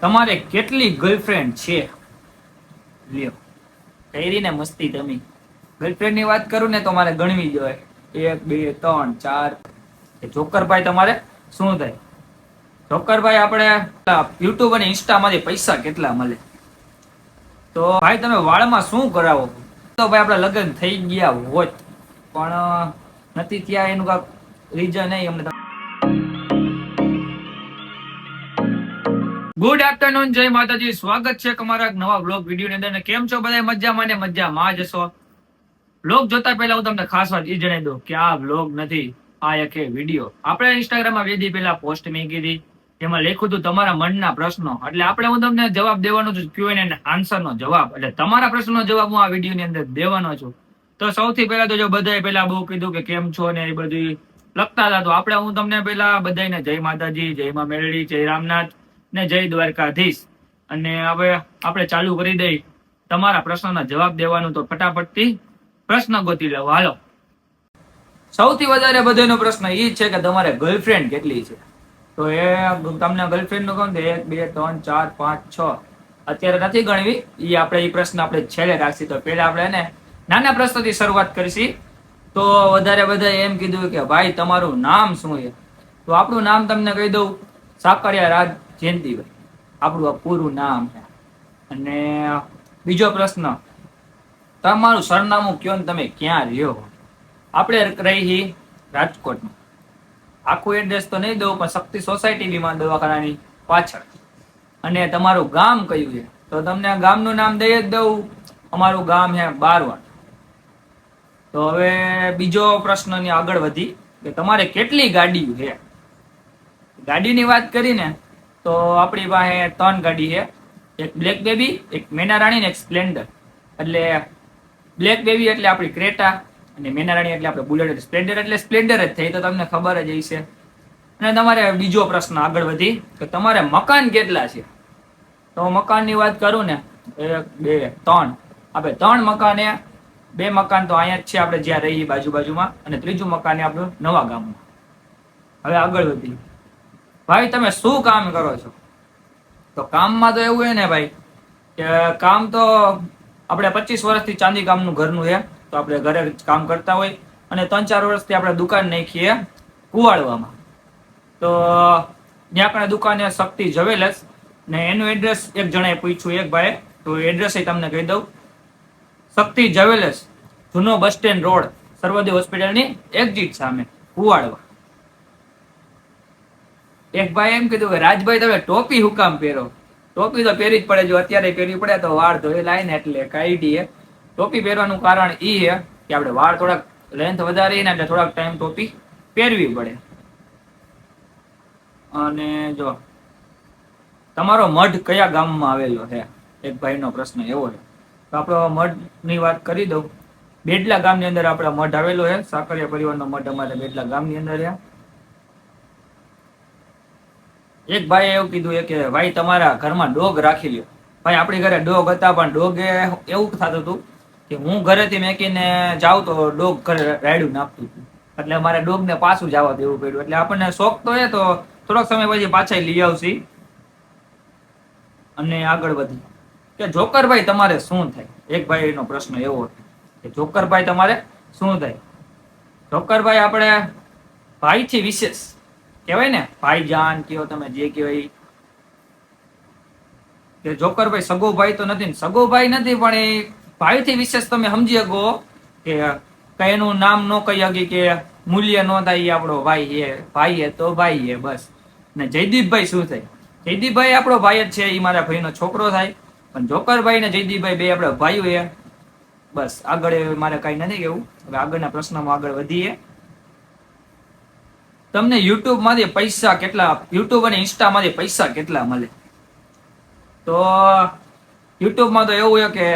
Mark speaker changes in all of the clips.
Speaker 1: તમારે કેટલી ગર્લફ્રેન્ડ છે? લ્યો કરી ને મસ્તી તમે. ગર્લફ્રેન્ડ ની વાત કરું ને તો મારે ગણવી જોઈએ 1 2 3 4. જોકરભાઈ તમારે શું થાય? જોકરભાઈ આપણે યુટ્યુબ અને ઇન્સ્ટા માંથી પૈસા કેટલા મળે? તો ભાઈ તમે વાળમાં શું કરાવો? તો ભાઈ આપડા લગ્ન થઈ ગયા હોત પણ નથી ત્યાં, એનું કાંક રીઝન નહીં અમને. ગુડ આફ્ટરનૂન, જય માતાજી. સ્વાગત છે તમારા નવા બ્લોગ વિડીયો ની અંદર. કેમ છો બધા? મજામાં ને મજામાં જશો. બ્લોગ જોતા પહેલા હું તમને ખાસ વાત એ જણાવી દઉં કે આ બ્લોગ નથી, આ એક વિડીયો આપણે ઇન્સ્ટાગ્રામમાં 2 દી પહેલા પોસ્ટ મેં કીધી, એમાં લખ્યું હતું તમારા મનના પ્રશ્નો. એટલે આપણે હું તમને જવાબ દેવાનો છું, Q&A આન્સર નો જવાબ. એટલે તમારા પ્રશ્નનો જવાબ હું આ વિડીયો ની અંદર દેવાનો છું. તો સૌથી પહેલા તો જો બધાએ પહેલા બહુ કીધું કે કેમ છો ને એ બધું લખતા હતા, તો આપણે હું તમને પહેલા બધાને જય માતાજી, જય માં મેલડી, જય રામનાથ ને જય દ્વારકાધીશ. અને હવે આપણે ચાલુ કરી દઈ તમારા પ્રશ્નોના જવાબ દેવાનું. તો ફટાફટથી પ્રશ્ન ગોતી લેવો. હાલો, સૌથી વધારે બધાનો પ્રશ્ન એ છે કે તમારે ગર્લફ્રેન્ડ કેટલી છે? તો એ તમને ગર્લફ્રેન્ડ નું કહું તો 1 2 3 4 5 6 અત્યારે નથી ગણવી. એ આપણે એ પ્રશ્ન આપણે છેલ્લે રાખશી. તો પહેલા આપણે એને નાના પ્રશ્નથી શરૂઆત કરીશી. તો વધારે બધા એમ કીધું કે ભાઈ તમારું નામ શું છે? તો આપણું નામ તમને કહી દઉં, સાકરિયા રાજ જયંતિભાઈ આપણું આ પૂરું નામ છે. અને બીજો પ્રશ્ન, તમારું સરનામું કયો ને તમે ક્યાં રહ્યો? આપણે રહી રાજકોટમાં. આખું એડ્રેસ તો નહીં દઉં પણ શક્તિ સોસાયટી વિમાન દવાખાનાની પાછળ. અને તમારું ગામ કયું છે? તો તમને ગામનું નામ દઈ જ દઉં, અમારું ગામ છે બારવાડ. તો હવે બીજો પ્રશ્નની આગળ વધી કે તમારે કેટલી ગાડીઓ છે? ગાડીની વાત કરીને તો આપણી પાસે 3 ગાડી છે. એક બ્લેક બેબી, એક મેના રાણી ને એક સ્પ્લેન્ડર. એટલે બ્લેક બેબી એટલે આપણી ક્રેટા અને મેના રાણી એટલે આપણે બુલેટ. સ્પ્લેન્ડર એટલે સ્પ્લેન્ડર જ થઈ, તો તમને ખબર જ હશે. અને તમારે બીજો પ્રશ્ન આગળ વધી કે તમારે મકાન કેટલા છે? તો મકાનની વાત કરું ને 1 2 3, આપણે 3 મકાન છે. 2 મકાન તો અહીંયા જ છે આપણે જ્યાં રહીએ બાજુબાજુમાં, અને ત્રીજું મકાન આપણે નવા ગામમાં. હવે આગળ વધી, ભાઈ તમે શું કામ કરો છો? તો કામમાં તો એવું છે ને ભાઈ કે કામ તો આપણે 25 વર્ષથી ચાંદી કામનું ઘરનું છે, તો આપણે ઘરે કામ કરતા હોય. અને 3-4 વર્ષથી આપણે દુકાન નાખીએ કુવાડવામાં. તો ત્યાં કણે દુકાને શક્તિ જ્વેલર્સ, ને એનું એડ્રેસ એક જણાએ પૂછ્યું, એક ભાઈ. તો એડ્રેસ તમને કહી દઉં, શક્તિ જ્વેલર્સ, જૂનો બસ સ્ટેન્ડ રોડ, સર્વોદય હોસ્પિટલની એક્ઝિટ સામે, કુવાડવા. એક ભાઈ એમ કીધું કે રાજભાઈ તમે ટોપી હું કામ પહેરો? ટોપી તો પહેરી જ પડે, જો અત્યારે પહેરવી પડે તો વાળ ધોઈ લાય ને એટલે કાઢીએ. ટોપી પહેરવાનું કારણ એ છે કે આપણે વાળ થોડાક લેન્થ વધારી ને એટલે થોડાક ટાઈમ ટોપી પહેરવી પડે. અને જો તમારો મઢ કયા ગામમાં આવેલો છે? એક ભાઈનો પ્રશ્ન એવો છે. તો આપણો મઢની વાત કરી દઉં, બેડલા ગામની અંદર આપણો મઢ આવેલો છે. સાકરિયા પરિવારનો મઢ અમારે બેડલા ગામની અંદર છે. એક ભાઈ એવું કીધું કે ભાઈ તમારા ઘરમાં ડોગ રાખી લ્યો. ભાઈ આપણી ઘરે ડોગ હતા, પણ ડોગ એવું થતું હતું કે હું ઘરેથી મેકીને જાઉં તો ડોગ ઘરે રાયડું નાખતું હતું. એટલે મારે ડોગને પાછું જવા દેવું પડ્યું. એટલે આપણને શોખ તો એ તો થોડોક સમય પછી પાછા લઈ આવશી. અને આગળ વધી કે જોકરભાઈ તમારે શું થાય? એક ભાઈનો પ્રશ્ન એવો કે જોકરભાઈ તમારે શું થાય? જોકરભાઈ આપણે ભાઈથી વિશેષ કહેવાય ને, ભાઈજાન કયો તમે જે કહેવાય. કે જોકરભાઈ સગો ભાઈ તો નથી, સગો ભાઈ નથી, પણ એ ભાઈથી વિશેષ તમે સમજી શકો કે કઈ એનું નામ ન કહી શકી, કે મૂલ્ય ન થાય. આપણો ભાઈ છે, ભાઈ હે તો ભાઈ હે બસ. ને જયદીપભાઈ શું થાય? જયદીપભાઈ આપણો ભાઈ જ છે, એ મારા ભાઈનો છોકરો થાય. પણ જોકરભાઈ ને જયદીપભાઈ બે આપણા ભાઈઓ છે બસ. આગળ મારે કઈ નથી કેવું. હવે આગળના પ્રશ્નમાં આગળ વધીએ. તમને યુટ્યુબ માંથી પૈસા કેટલા, યુટ્યુબ અને ઇન્સ્ટા માંથી પૈસા કેટલા મળે? તો યુટ્યુબમાં તો એવું છે કે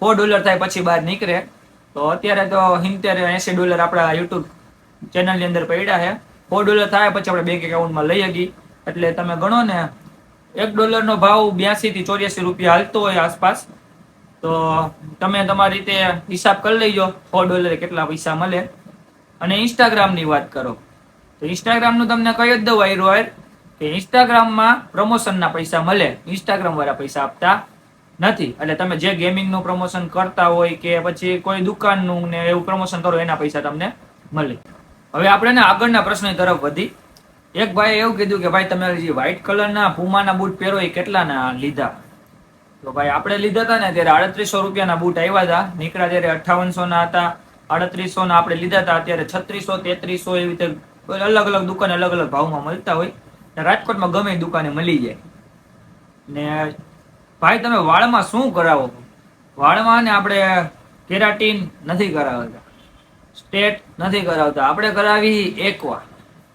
Speaker 1: $4 થાય પછી બહાર નીકળે. તો અત્યારે તો $70-80 આપણા યુટ્યુબ ચેનલ ની અંદર પડ્યા છે. $4 થાય પછી આપણે બેંક એકાઉન્ટમાં લઈ શકીએ. એટલે તમે ગણો ને, $1 નો ભાવ 82 થી 84 રૂપિયા હાલતો હોય આસપાસ. તો તમે તમારી રીતે હિસાબ કરી લેજો $4 કેટલા પૈસા મળે. અને ઇન્સ્ટાગ્રામ ની વાત કરો તો ઇન્સ્ટાગ્રામ નું તમને કહી જ દઉં, કે ઇન્સ્ટાગ્રામમાં પ્રમોશનના પૈસા મળે, ઇન્સ્ટાગ્રામ વાળા પૈસા આપતા નથી. એટલે તમે જે ગેમિંગ નું પ્રમોશન કરતા હોય કે પછી કોઈ દુકાનનું ને એવું પ્રમોશન કરો એના પૈસા તમને મળે. હવે આપણે આગળના પ્રશ્ન તરફ વધી. એક ભાઈ એવું કીધું કે ભાઈ તમે જે વ્હાઈટ કલરના પુમાના બૂટ પહેરો એ કેટલાના લીધા? તો ભાઈ આપણે લીધા હતા ને ત્યારે 3800 રૂપિયાના બૂટ આવ્યા હતા. નીકળ્યા ત્યારે 5800 ના હતા, 3800 ના આપણે લીધા હતા. અત્યારે 3600, 3300 એવી રીતે અલગ અલગ દુકાને અલગ અલગ ભાવમાં મળતા હોય. રાજકોટમાં ગમે દુકાને મળી જાય. ને ભાઈ તમે વાળમાં શું કરાવો? વાળમાં ને આપણે કેરાટીન નથી કરાવતા, સ્ટેટ નથી કરાવતા, આપણે કરાવી એકવા.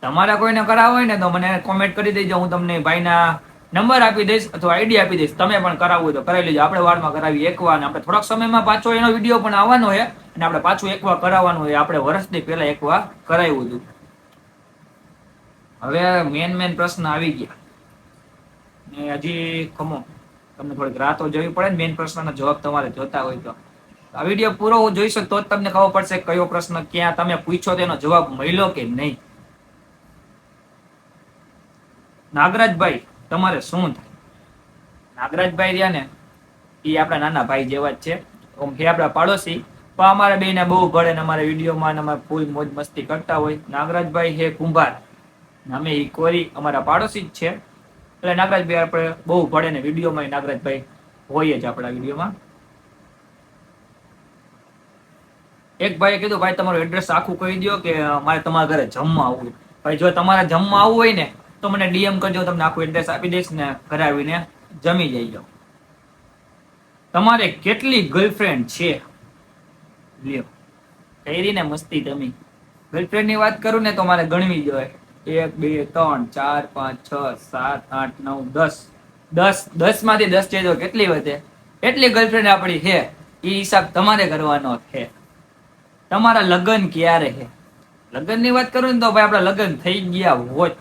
Speaker 1: તમારે કોઈને કરાવો હોય ને તો મને કોમેન્ટ કરી દેજો, હું તમને ભાઈના નંબર આપી દઈશ અથવા આઈડી આપી દઈશ. તમે પણ કરાવવું હોય તો કરાવી લેજો. આપણે વાળમાં કરાવી એકવા, અને આપણે થોડાક સમયમાં પાછો એનો વિડીયો પણ આવવાનો છે અને આપણે પાછું એકવા કરાવવાનું હોય. આપણે વર્ષની પહેલા એકવા કરાવ્યું હતું. હવે મેન પ્રશ્ન આવી ગયા ને હજી ખમો તમને થોડીક રાતો જોવી પડે ને મેન પ્રશ્નનો જવાબ તમારે જોતા હોય તો આ વિડીયો પૂરો જોઈશો તો જ તમને ખબર પડશે કયો પ્રશ્ન ક્યાં તમે પૂછ્યો તેનો જવાબ મળ્યો કે નહીં. નાગરાજભાઈ તમારે શું થાય? નાગરાજભાઈ રહ્યા ને એ આપણા નાના ભાઈ જેવા જ છે. એ આપણા પાડોશી, પણ અમારે બેને બહુ ભળે ને અમારા વિડીયોમાં અમારે ફૂલ મોજ મસ્તી કરતા હોય. નાગરાજભાઈ હે કુંભાર, અમે એ કોરી અમારા પાડોશી જ છે. એટલે નાગરાજભાઈ આપણે બહુ ભળે ને વિડીયોમાં નાગરાજભાઈ હોય જ આપણા વિડીયોમાં. એક ભાઈએ કીધું ભાઈ તમારું એડ્રેસ આખું કહી દો કે મારે તમારા ઘરે જમવા આવવું. ભાઈ જો તમારે જમવા આવવું હોય ને તો મને ડીએમ કરજો, તમને આખું એડ્રેસ આપી દઈશ ને ઘરે આવીને જમી જઈ જાઓ. તમારે કેટલી ગર્લફ્રેન્ડ છે? લ્યો કરી ને મસ્તી તમે. ગર્લફ્રેન્ડ ની વાત કરું ને તો મારે ગણવી જોઈએ. 1 2 3 4 5 6 7 8 9 10. 10 માંથી 10 છે તો કેટલી વધે? એટલી ગર્લફ્રેન્ડ આપણી છે. એ હિસાબ તમારે કરવાનો છે. તમારા લગ્ન ક્યારે છે? લગ્ન ની વાત કરું ને તો ભાઈ આપડા લગ્ન થઈ ગયા હોત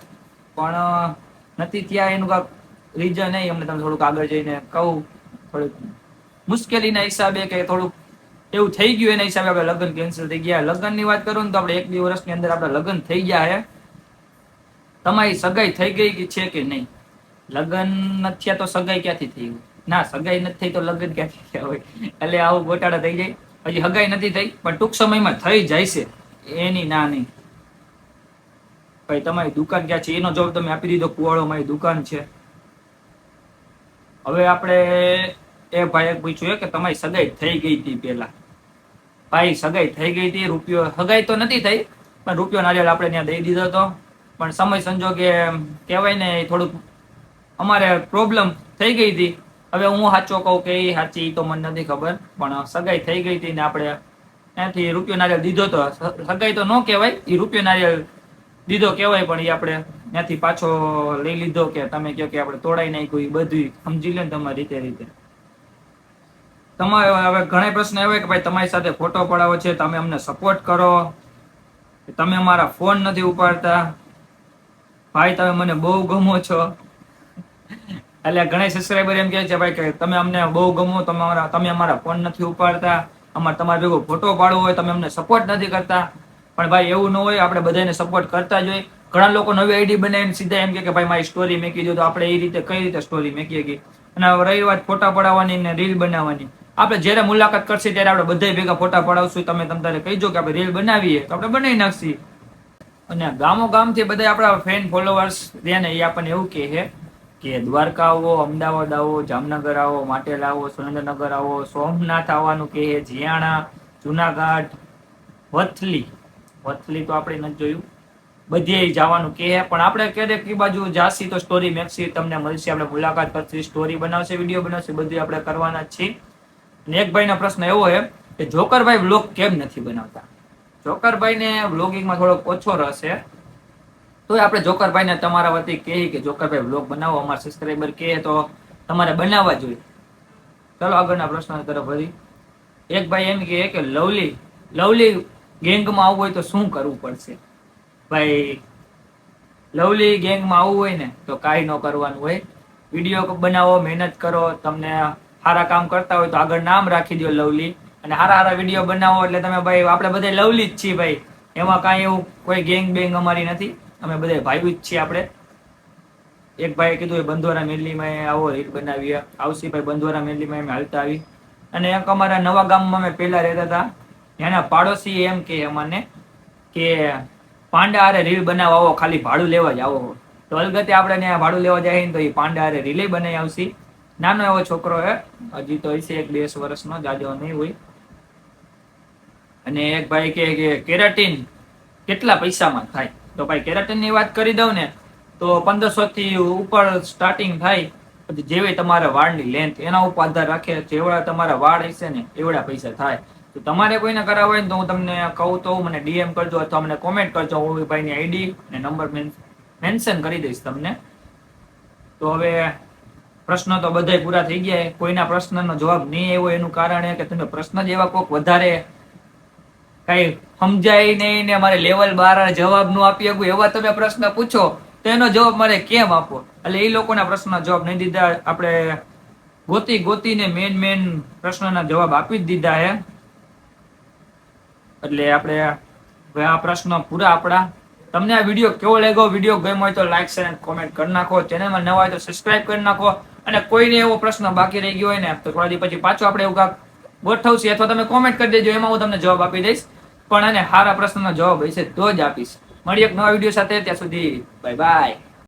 Speaker 1: પણ નથી થયા. એનું કાંક રીઝન નહીં, અમને તમે થોડુંક આગળ જઈને કહું. થોડુંક મુશ્કેલીના હિસાબે કે થોડુંક એવું થઈ ગયું એના હિસાબે આપણે લગ્ન કેન્સલ થઈ ગયા. લગ્ન ની વાત કરું ને તો આપણે 1-2 વર્ષની અંદર આપણા લગ્ન થઈ ગયા છે. તમારી સગાઈ થઈ ગઈ છે કે નહીં? લગ્ન નથી થયા તો સગાઈ ક્યાંથી થઈ હોય? ના, સગાઈ નથી થઈ તો લગ્ન ક્યાંથી થયા હોય? એટલે આવું ગોટાળા થઈ જાય. હજી સગાઈ નથી થઈ પણ ટૂંક સમયમાં થઈ જાય છે, એની ના નહીં. ભાઈ તમારી દુકાન ક્યાં છે એનો જવાબ તમે આપી દીધો. કુવાડો મારી દુકાન છે. હવે આપણે એ ભાઈ પૂછ્યું કે તમારી સગાઈ થઈ ગઈ હતી પેલા. ભાઈ સગાઈ થઈ ગઈ હતી, રૂપિયો સગાઈ તો નથી થઈ પણ રૂપિયો નારિયેળ આપણે ત્યાં દઈ દીધો હતો. પણ સમય સંજોગે કહેવાય ને થોડુંક અમારે પ્રોબ્લેમ થઈ ગઈ હતી. હવે હું સાચો કહું કે એ સાચી તો મને નથી ખબર, પણ સગાઈ થઈ ગઈ હતી ને આપણે ત્યાંથી રૂપિયો નારિયેળ દીધો તો. સગાઈ તો ન કહેવાય, એ રૂપિયો નારિયેળ દીધો કહેવાય, પણ એ આપણે ત્યાંથી પાછો લઈ લીધો કે તમે કહો કે આપણે તોડાઈ નાખ્યું. એ બધું સમજી લે ને તમારી રીતે. તમારે હવે ઘણા પ્રશ્ન એવા કે ભાઈ તમારી સાથે ફોટો પડાવો છે, તમે અમને સપોર્ટ કરો, તમે અમારા ફોન નથી ઉપાડતા. ભાઈ તમે મને બહુ ગમો છો. એટલે ઘણા સબસ્ક્રાઈબર એમ કહે છે ભાઈ કે તમે અમને બહુ ગમો, તમે અમારા ફોન નથી ઉપાડતા, અમારે તમારે ભેગો ફોટો પાડવો હોય તમે અમને સપોર્ટ નથી કરતા. પણ ભાઈ એવું ન હોય, આપણે બધાને સપોર્ટ કરતા જ હોય. ઘણા લોકો નવી આઈડી બનાવીને સીધા એમ કે ભાઈ મારી સ્ટોરી મેકી દો, તો આપણે એ રીતે કઈ રીતે સ્ટોરી મેકીએ કે. અને રહી વાત ફોટા પડાવવાની ને રીલ બનાવવાની, આપણે જ્યારે મુલાકાત કરશે ત્યારે આપણે બધા ભેગા ફોટા પડાવશું. તમે તમારે કહીજો કે આપણે રીલ બનાવીએ તો આપણે બનાવી નાખશી. અને ગામથી બધા આપણા ફેન ફોલોવર્સ રહ્યા ને એ આપણને એવું કહે છે કે દ્વારકા આવો, અમદાવાદ આવો, જામનગર આવો, માટેલા આવો, સુરેન્દ્રનગર આવો, સોમનાથ આવવાનું કહે, જીયાણા, જુનાગઢ, વથલી તો આપણે નથી જોયું, બધે જવાનું કહે. પણ આપણે ક્યારેક એ બાજુ જાસી તો સ્ટોરી મેકસી, તમને મળશે, આપણે મુલાકાત કરશી, સ્ટોરી બનાવશે, વિડીયો બનાવશે, બધું આપણે કરવાના જ છીએ. અને એક ભાઈનો પ્રશ્ન એવો છે કે જોકરભાઈ વ્લોગ કેમ નથી બનાવતા? જોકરભાઈને વ્લોગિંગમાં થોડોક ઓછો રસ છે. તો આપણે જોકરભાઈને તમારા વતી કહીએ કે જોકરભાઈ વ્લોગ બનાવો. અમારા સબસ્ક્રાઈબર કહે તો તમારે બનાવવા જોઈએ. ચલો આગળના પ્રશ્ન તરફ વધી. એક ભાઈ એમ કહે કે લવલી ગેંગમાં આવવું હોય તો શું કરવું પડશે? ભાઈ લવલી ગેંગમાં આવવું હોય ને તો કાંઈ ન કરવાનું હોય. વિડીયો બનાવો, મહેનત કરો, તમને સારા કામ કરતા હોય તો આગળ નામ રાખી દો લવલી, અને સારા વિડીયો બનાવો. એટલે તમે ભાઈ આપણે બધા લવલી જ છીએ ભાઈ, એમાં કાંઈ એવું કોઈ ગેંગ બેંગ અમારી નથી, અમે બધા ભાઈ જ છીએ. આપણે એક ભાઈએ કીધું એ બંધોરા મેલીમાં આવો રીલ બનાવીએ. આવશી ભાઈ બંધોરા મેલીમાં અમે હાલતા આવી. અને એક અમારા નવા ગામમાં અમે પહેલા રહેતા હતા, એના પાડોશી એમ કે અમને કે પાંડા હારે રીલ બનાવવા આવો, ખાલી ભાડું લેવા જ આવો. તો અલગતે આપણે ત્યાં ભાડું લેવા જાય ને તો એ પાંડા હારે રીલે બનાવી આવશી. નાનો એવો છોકરો હે, હજી તો હશે 1-2 વર્ષનો, જાજો નહીં હોય. અને એક ભાઈ કે કેરાટીન કેટલા પૈસામાં થાય? તો ભાઈ કેરાટીન ની વાત કરી દઉં ને તો 1500 થી ઉપર સ્ટાર્ટિંગ થાય. પછી જેવી તમારા વાળની લેન્થ એના ઉપર આધાર રાખે, જેવડા તમારા વાળ હશે ને એવડા પૈસા થાય. તો તમારે કોઈને કરાવવા હોય ને તો હું તમને કહું તો મને DM કરજો અથવા મને કોમેન્ટ કરજો, હું ભાઈની આઈડી ને નંબર મેન્શન કરી દઈશ તમને. તો હવે પ્રશ્નો તો બધાય પૂરા થઈ ગયા. કોઈના પ્રશ્નનો જવાબ નહીં આવ્યો એનું કારણ એ કે તમે પ્રશ્ન જ એવા કોક વધારે કઈ સમજાય નહીં ને મારે લેવલ 12 જવાબ નું આપી શકું એવા તમે પ્રશ્ન પૂછો તો એનો જવાબ મારે કેમ આપવો? એટલે એ લોકોના પ્રશ્નના જવાબ નહીં દીધા, આપણે ગોતીને મેન પ્રશ્નના જવાબ આપી જ દીધા હે. એટલે આપણે આ પ્રશ્ન પૂરા આપણા. તમને આ વિડીયો કેવો લાગ્યો? વિડીયો ગમ્યો હોય તો લાઈક શેર અને કોમેન્ટ કરી નાખો. ચેનલમાં નવા હોય તો સબસ્ક્રાઇબ કરી નાખો. અને કોઈને એવો પ્રશ્ન બાકી રહી ગયો હોય ને તો થોડા દી પછી પાછો આપણે એવું કાંક ગોઠવશે અથવા તમે કોમેન્ટ કરી દેજો, એમાં હું તમને જવાબ આપી દઈશ. પણ અને સારા પ્રશ્નનો જવાબ હશે તો જ આપીશ. મળીએ એક નવા વિડીયો સાથે, ત્યાં સુધી બાય બાય.